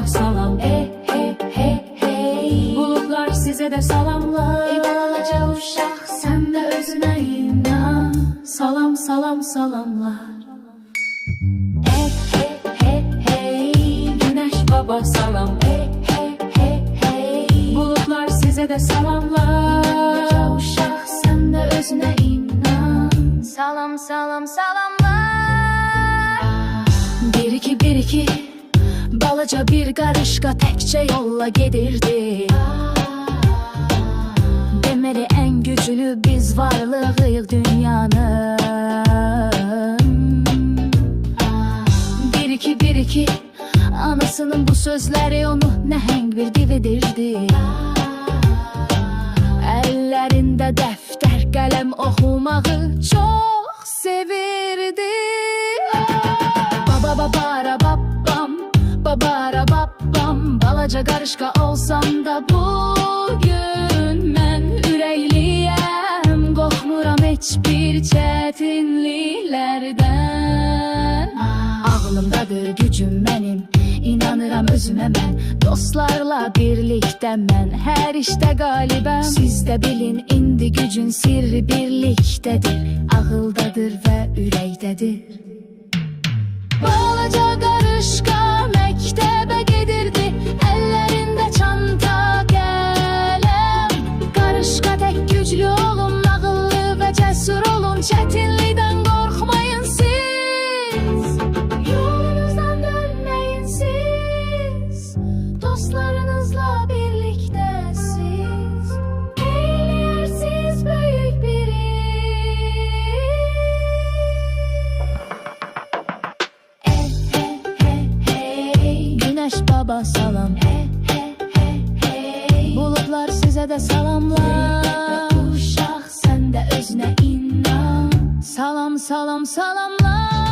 baba salam. Hey hey hey hey. Bulutlar size de salamlar. Ey balaca uşaq, sen de özüne inan. Salam salam salamlar. Hey hey hey hey. Güneş baba salam. Hey hey hey hey. Bulutlar size de salamlar. Balaca uşaq, sen de özüne inan. Salam salam salamlar. Bir iki bir iki. Balaca bir qarışqa təkcə yolla gedirdi. Deməli ən güclü biz varlığıyıq dünyanın. Bir iki bir iki. Anasının bu sözləri onu nəhəng bir div edirdi. Əllərində dəftər qələm oxumağı çox sevirdi. Baba babara babam, babara babam. Balaca qarışqa olsam da bugün mən ürəkliyəm. Qorxmuram heç bir çətinliklərdən. Ağlımdadır gücüm mənim, İnanıram özümə mən. Dostlarla birlikdə mən hər işdə qalibəm. Siz də bilin indi gücün sirri birlikdədir. Ağıldadır və ürəkdədir. Balaca qarışqa məktəbə gedirdi. Əllərində çanta qələm. Qarışqa tək güclü olun, ağıllı və cəsur olun. Çətinlikdən qorxmayın siz. Yolunuzdan dönməyin siz. Dostlarınızla birlikdəsiz. Eləyərsiz böyük bir iş. Güneş baba salam. Hey hey hey hey. Bulutlar size de salamlar. Uşaq, sen de özüne inan. Salam salam salamlar.